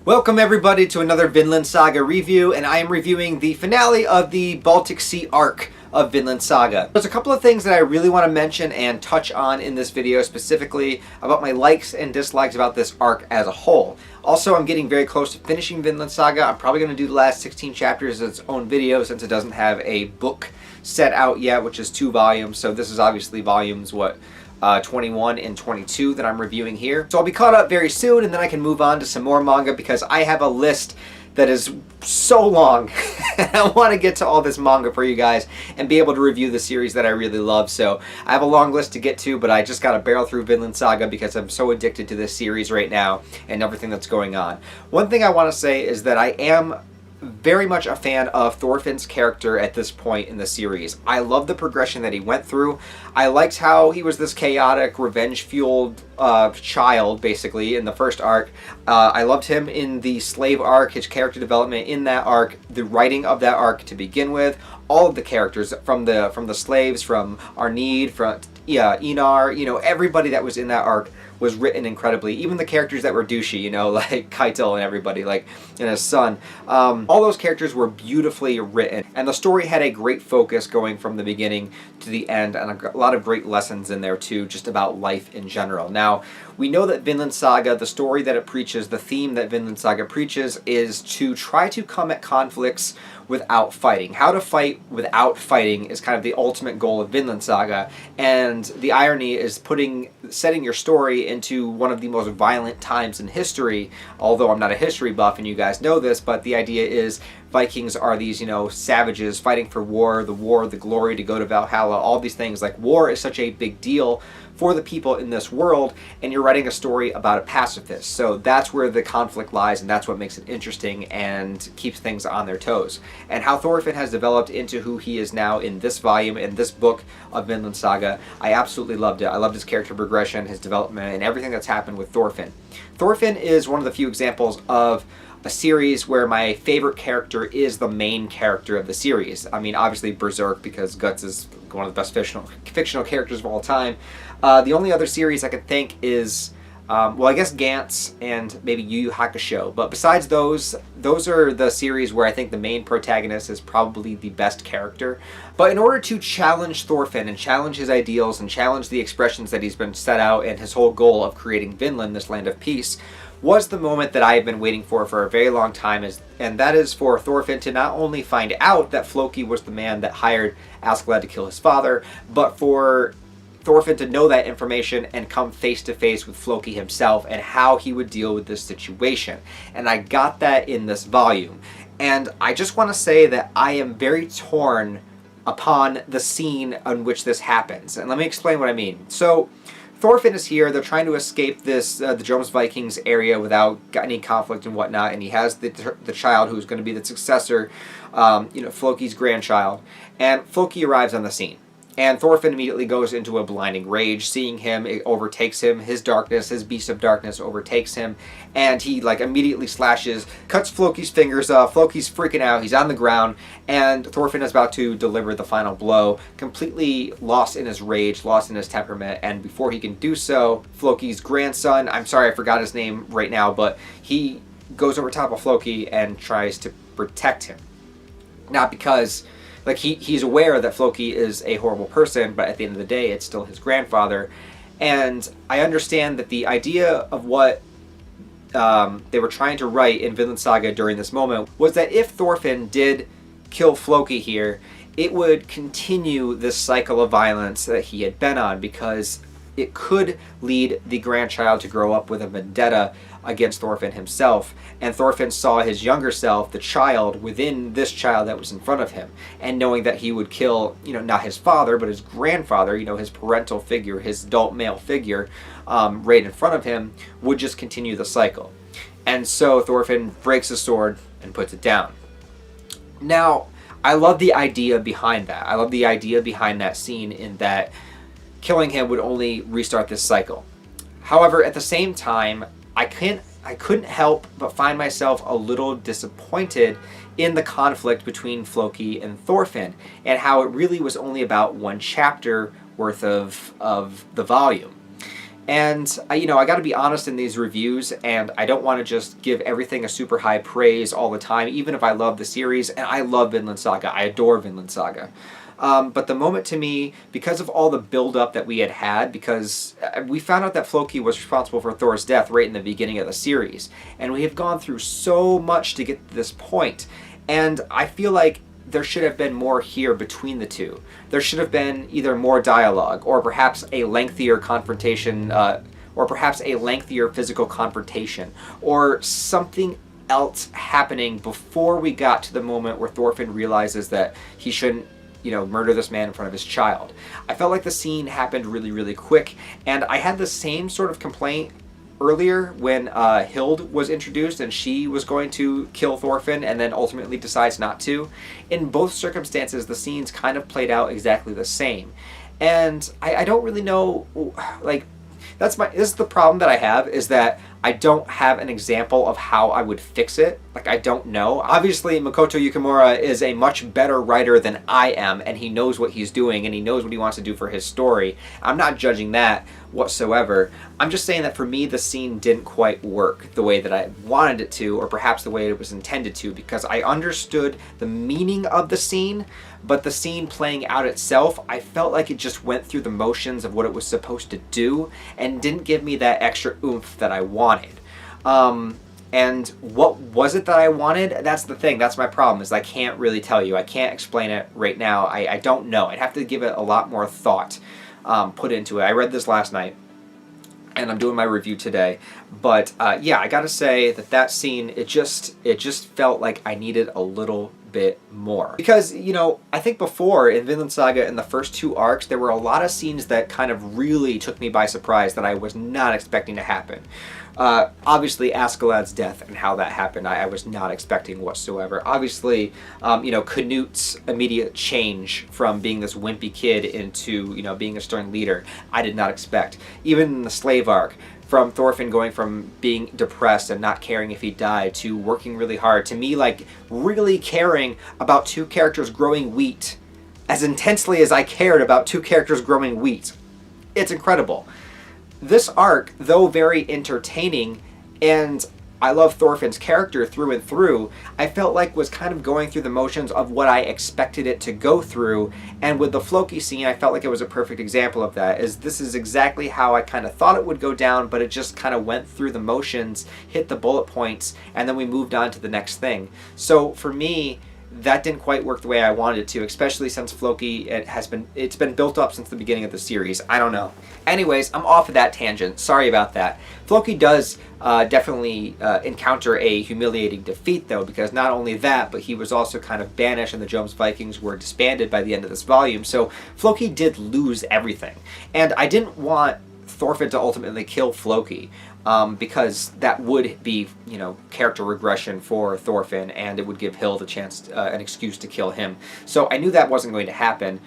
Welcome everybody to another Vinland Saga review, and I am reviewing the finale of the Baltic Sea arc of Vinland Saga. There's a couple of things that I really want to mention and touch on in this video, specifically about my likes and dislikes about this arc as a whole. Also, I'm getting very close to finishing Vinland Saga. I'm probably going to do the last 16 chapters as its own video since it doesn't have a book set out yet, which is 2 volumes. So this is obviously volumes, 21 and 22 that I'm reviewing here. So I'll be caught up very soon, and then I can move on to some more manga because I have a list that is so long. I want to get to all this manga for you guys and be able to review the series that I really love. So I have a long list to get to, but I just got to barrel through Vinland Saga because I'm so addicted to this series right now and everything that's going on. One thing I want to say is that I am very much a fan of Thorfinn's character at this point in the series. I love the progression that he went through. I liked how he was this chaotic, revenge-fueled child, basically, in the first arc. I loved him in the slave arc, his character development in that arc, the writing of that arc to begin with. All of the characters, from the slaves, from Arnid, from Einar, everybody that was in that arc was written incredibly. Even the characters that were douchey, like Keitel and everybody, and his son. All those characters were beautifully written, and the story had a great focus going from the beginning to the end, and a lot of great lessons in there too, just about life in general. Now, we know that Vinland Saga, the story that it preaches, the theme that Vinland Saga preaches, is to try to come at conflicts without fighting. How to fight without fighting is kind of the ultimate goal of Vinland Saga, and the irony is setting your story into one of the most violent times in history, although I'm not a history buff and you guys know this, but the idea is Vikings are these, savages fighting for war, the glory to go to Valhalla, all these things. Like, war is such a big deal for the people in this world, and you're writing a story about a pacifist. So that's where the conflict lies, and that's what makes it interesting and keeps things on their toes. And how Thorfinn has developed into who he is now in this volume, in this book of Vinland Saga, I absolutely loved it. I loved his character progression, his development, and everything that's happened with Thorfinn. Thorfinn is one of the few examples of a series where my favorite character is the main character of the series. I mean, obviously Berserk, because Guts is one of the best fictional characters of all time. The only other series I could think is, I guess Gantz and maybe Yu Yu Hakusho. But besides those are the series where I think the main protagonist is probably the best character. But in order to challenge Thorfinn and challenge his ideals and challenge the expressions that he's been set out and his whole goal of creating Vinland, this land of peace, was the moment that I have been waiting for a very long time, and that is for Thorfinn to not only find out that Floki was the man that hired Askeladd to kill his father, but for Thorfinn to know that information and come face to face with Floki himself and how he would deal with this situation. And I got that in this volume. And I just want to say that I am very torn upon the scene on which this happens. And let me explain what I mean. So, Thorfinn is here. They're trying to escape this the Jomsvikings area without any conflict and whatnot, and he has the child who's going to be the successor, Floki's grandchild. And Floki arrives on the scene, and Thorfinn immediately goes into a blinding rage. Seeing him, it overtakes him. His darkness, his beast of darkness, overtakes him, and he immediately slashes, cuts Floki's fingers off. Floki's freaking out. He's on the ground, and Thorfinn is about to deliver the final blow, completely lost in his rage, lost in his temperament. And before he can do so, Floki's grandson, I'm sorry I forgot his name right now, but he goes over top of Floki and tries to protect him. Not because he's aware that Floki is a horrible person, but at the end of the day, it's still his grandfather. And I understand that the idea of what they were trying to write in Vinland Saga during this moment was that if Thorfinn did kill Floki here, it would continue this cycle of violence that he had been on, because it could lead the grandchild to grow up with a vendetta against Thorfinn himself. And Thorfinn saw his younger self, the child, within this child that was in front of him. And knowing that he would kill, not his father, but his grandfather, his parental figure, his adult male figure, right in front of him, would just continue the cycle. And so Thorfinn breaks his sword and puts it down. Now, I love the idea behind that. I love the idea behind that scene, in that killing him would only restart this cycle. However, at the same time, I couldn't help but find myself a little disappointed in the conflict between Floki and Thorfinn, and how it really was only about one chapter worth of the volume. And I got to be honest in these reviews, and I don't want to just give everything a super high praise all the time, even if I love the series, and I love Vinland Saga. I adore Vinland Saga. But the moment to me, because of all the build-up that we had, because we found out that Floki was responsible for Thor's death right in the beginning of the series, and we have gone through so much to get to this point, and I feel like there should have been more here between the two. There should have been either more dialogue, or perhaps a lengthier confrontation, or perhaps a lengthier physical confrontation, or something else happening before we got to the moment where Thorfinn realizes that he shouldn't murder this man in front of his child. I felt like the scene happened really, really quick, and I had the same sort of complaint earlier when Hild was introduced and she was going to kill Thorfinn and then ultimately decides not to. In both circumstances, the scenes kind of played out exactly the same. And I don't really know, like, this is the problem that I have, is that I don't have an example of how I would fix it. Like, I don't know. Obviously, Makoto Yukimura is a much better writer than I am, and he knows what he's doing, and he knows what he wants to do for his story. I'm not judging that whatsoever. I'm just saying that for me, the scene didn't quite work the way that I wanted it to, or perhaps the way it was intended to, because I understood the meaning of the scene, but the scene playing out itself, I felt like it just went through the motions of what it was supposed to do, and didn't give me that extra oomph that I wanted. And what was it that I wanted? That's the thing. That's my problem, is I can't really tell you. I can't explain it right now. I don't know. I'd have to give it a lot more thought put into it. I read this last night, and I'm doing my review today. But yeah, I gotta say that scene, it just felt like I needed a little bit more. Because, I think before in Vinland Saga, in the first two arcs, there were a lot of scenes that kind of really took me by surprise that I was not expecting to happen. Obviously, Askeladd's death and how that happened, I was not expecting whatsoever. Obviously, Knut's immediate change from being this wimpy kid into, being a stern leader, I did not expect. Even in the slave arc, from Thorfinn going from being depressed and not caring if he died to working really hard, to me, like, really caring about two characters growing wheat as intensely as I cared about two characters growing wheat. It's incredible. This arc, though very entertaining, and I love Thorfinn's character through and through, I felt like was kind of going through the motions of what I expected it to go through, and with the Floki scene, I felt like it was a perfect example of that, is this is exactly how I kind of thought it would go down, but it just kind of went through the motions, hit the bullet points, and then we moved on to the next thing. So for me, that didn't quite work the way I wanted it to, especially since Floki, it's been built up since the beginning of the series. I don't know. Anyways, I'm off of that tangent. Sorry about that. Floki does definitely encounter a humiliating defeat, though, because not only that, but he was also kind of banished, and the Joms Vikings were disbanded by the end of this volume. So Floki did lose everything. And I didn't want Thorfinn to ultimately kill Floki, because that would be, character regression for Thorfinn, and it would give Hild a chance, an excuse to kill him. So I knew that wasn't going to happen,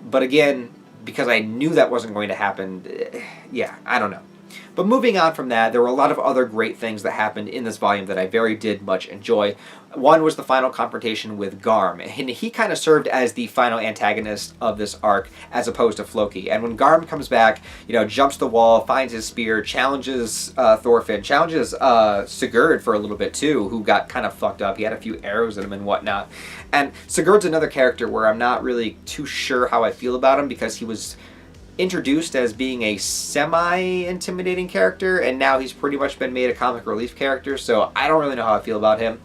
but again, because I knew that wasn't going to happen, yeah, I don't know. But moving on from that, there were a lot of other great things that happened in this volume that I did much enjoy. One was the final confrontation with Garm, and he kind of served as the final antagonist of this arc as opposed to Floki. And when Garm comes back, jumps the wall, finds his spear, challenges Thorfinn, challenges Sigurd for a little bit too, who got kind of fucked up. He had a few arrows in him and whatnot. And Sigurd's another character where I'm not really too sure how I feel about him, because he was introduced as being a semi-intimidating character, and now he's pretty much been made a comic relief character, so I don't really know how I feel about him.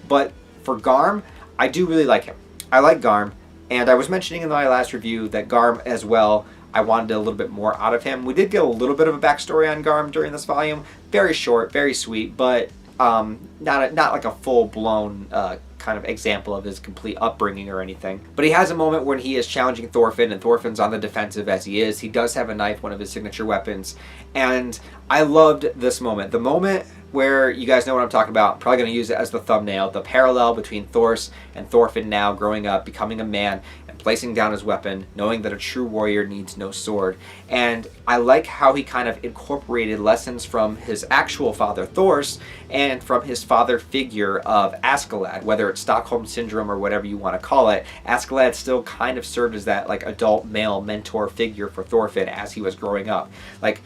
But for Garm, I do really like him. I like Garm, and I was mentioning in my last review that Garm as well, I wanted a little bit more out of him. We did get a little bit of a backstory on Garm during this volume. Very short, very sweet, but not like a full-blown kind of example of his complete upbringing or anything. But he has a moment when he is challenging Thorfinn, and Thorfinn's on the defensive as he is. He does have a knife, one of his signature weapons, and I loved this moment. The moment where, you guys know what I'm talking about, I'm probably going to use it as the thumbnail, the parallel between Thors and Thorfinn now growing up, becoming a man, and placing down his weapon, knowing that a true warrior needs no sword. And I like how he kind of incorporated lessons from his actual father, Thors, and from his father figure of Askeladd, whether it's Stockholm Syndrome or whatever you want to call it. Askeladd still kind of served as that, like, adult male mentor figure for Thorfinn as he was growing up. Like,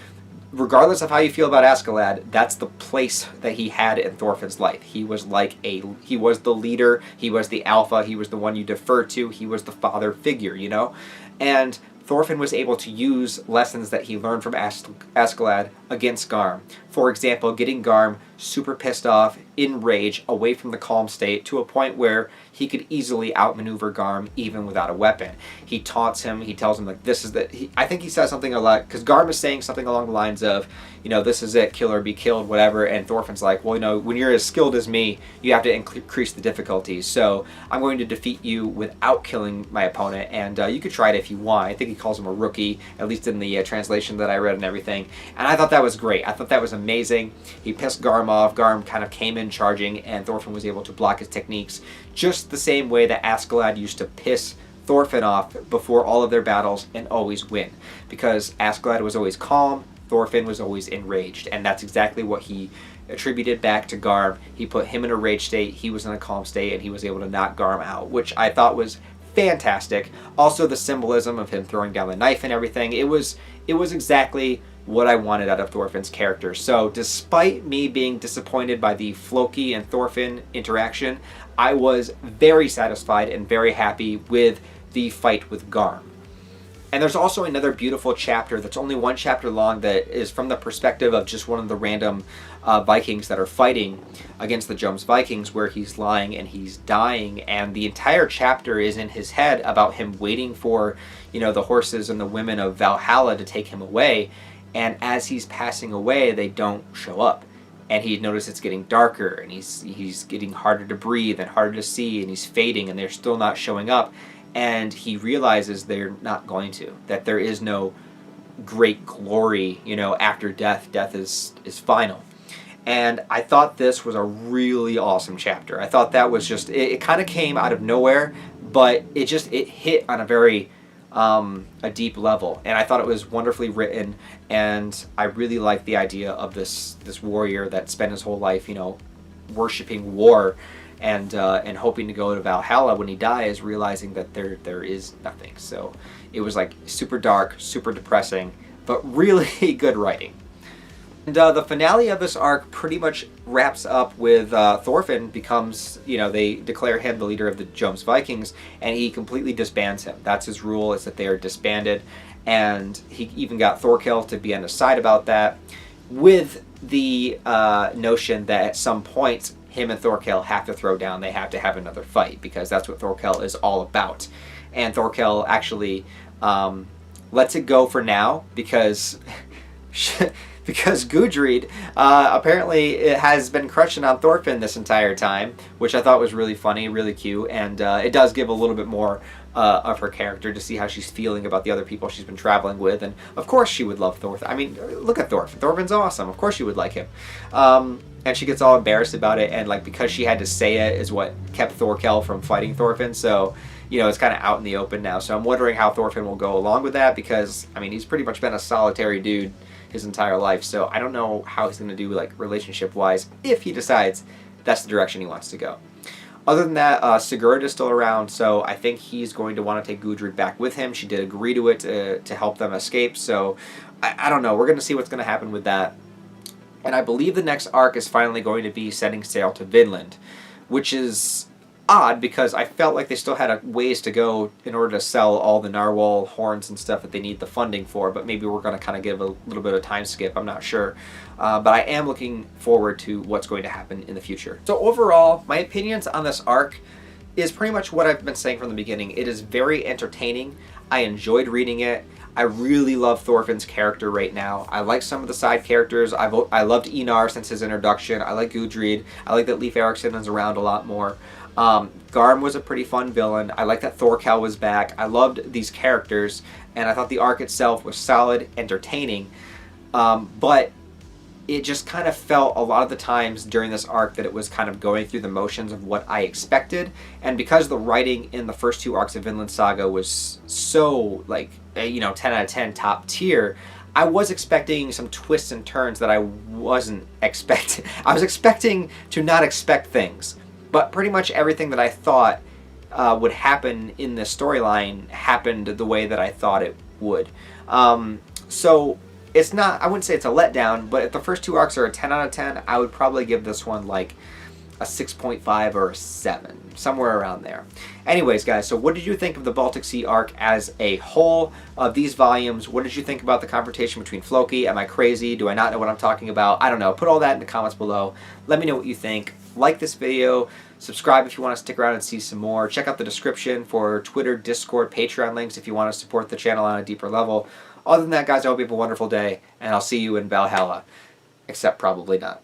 regardless of how you feel about Askeladd, that's the place that he had in Thorfinn's life. He was he was the leader, he was the alpha, he was the one you defer to, he was the father figure, you know? And Thorfinn was able to use lessons that he learned from Askeladd against Garm. For example, getting Garm super pissed off, in rage, away from the calm state, to a point where he could easily outmaneuver Garm even without a weapon. He taunts him, he tells him, like, this is the... I think he says something a lot, because Garm is saying something along the lines of, you know, this is it, kill or be killed, whatever, and Thorfinn's like, well, you know, when you're as skilled as me, you have to increase the difficulties, so I'm going to defeat you without killing my opponent, and you could try it if you want. I think he calls him a rookie, at least in the translation that I read and everything, and I thought that was great. I thought that was amazing. He pissed Garm off, Garm kind of came in charging, and Thorfinn was able to block his techniques, just the same way that Askeladd used to piss Thorfinn off before all of their battles and always win. Because Askeladd was always calm, Thorfinn was always enraged, and that's exactly what he attributed back to Garm. He put him in a rage state, he was in a calm state, and he was able to knock Garm out, which I thought was fantastic. Also, the symbolism of him throwing down the knife and everything, it was exactly what I wanted out of Thorfinn's character. So despite me being disappointed by the Floki and Thorfinn interaction, I was very satisfied and very happy with the fight with Garm. And there's also another beautiful chapter that's only one chapter long that is from the perspective of just one of the random Vikings that are fighting against the Jomsvikings, where he's lying and he's dying, and the entire chapter is in his head about him waiting for, you know, the horses and the women of Valhalla to take him away, and as he's passing away, they don't show up. And he noticed it's getting darker, and he's getting harder to breathe and harder to see, and he's fading, and they're still not showing up. And he realizes they're not going to, that there is no great glory, you know, after death. Death is final. And I thought this was a really awesome chapter. I thought that was just, it kind of came out of nowhere, but it hit on a very a deep level, and I thought it was wonderfully written, and I really liked the idea of this warrior that spent his whole life, you know, worshiping war and hoping to go to Valhalla when he dies, realizing that there is nothing. So it was like super dark, super depressing, but really good writing. And the finale of this arc pretty much wraps up with Thorfinn becomes, you know, they declare him the leader of the Jomsvikings, and he completely disbands him. That's his rule, is that they are disbanded, and he even got Thorkel to be on his side about that, with the notion that at some point him and Thorkel have to throw down, they have to have another fight, because that's what Thorkel is all about. And Thorkel actually lets it go for now, because... because Gudrid apparently it has been crushing on Thorfinn this entire time, which I thought was really funny, really cute, and it does give a little bit more of her character to see how she's feeling about the other people she's been traveling with, and of course she would love Thorfinn. I mean, look at Thorfinn. Thorfinn's awesome. Of course she would like him. And she gets all embarrassed about it, and like because she had to say it is what kept Thorkel from fighting Thorfinn, so you know, it's kind of out in the open now. So I'm wondering how Thorfinn will go along with that, because I mean, he's pretty much been a solitary dude his entire life, so I don't know how he's going to do, like, relationship wise, if he decides that's the direction he wants to go. Other than that, Sigurd is still around, so I think he's going to want to take Gudrid back with him. She did agree to it to help them escape, so I don't know. We're going to see what's going to happen with that. And I believe the next arc is finally going to be setting sail to Vinland, which is odd because I felt like they still had a ways to go in order to sell all the narwhal horns and stuff that they need the funding for, but maybe we're going to kind of give a little bit of time skip, I'm not sure. But I am looking forward to what's going to happen in the future. So overall, my opinions on this arc is pretty much what I've been saying from the beginning. It is very entertaining. I enjoyed reading it. I really love Thorfinn's character right now. I like some of the side characters. I loved Einar since his introduction. I like Gudrid. I like that Leif Erikson is around a lot more. Garm was a pretty fun villain. I like that Thorkel was back. I loved these characters, and I thought the arc itself was solid, entertaining, but it just kind of felt a lot of the times during this arc that it was kind of going through the motions of what I expected, and because the writing in the first two arcs of Vinland Saga was so, like, you know, 10 out of 10 top tier, I was expecting some twists and turns that I wasn't expecting. I was expecting to not expect things. But pretty much everything that I thought would happen in this storyline happened the way that I thought it would. So it's not, I wouldn't say it's a letdown, but if the first two arcs are a 10 out of 10, I would probably give this one like a 6.5 or a 7, somewhere around there. Anyways, guys, so what did you think of the Baltic Sea arc as a whole of these volumes? What did you think about the confrontation between Floki? Am I crazy? Do I not know what I'm talking about? I don't know. Put all that in the comments below. Let me know what you think. Like this video. Subscribe if you want to stick around and see some more. Check out the description for Twitter, Discord, Patreon links if you want to support the channel on a deeper level. Other than that, guys, I hope you have a wonderful day, and I'll see you in Valhalla. Except probably not.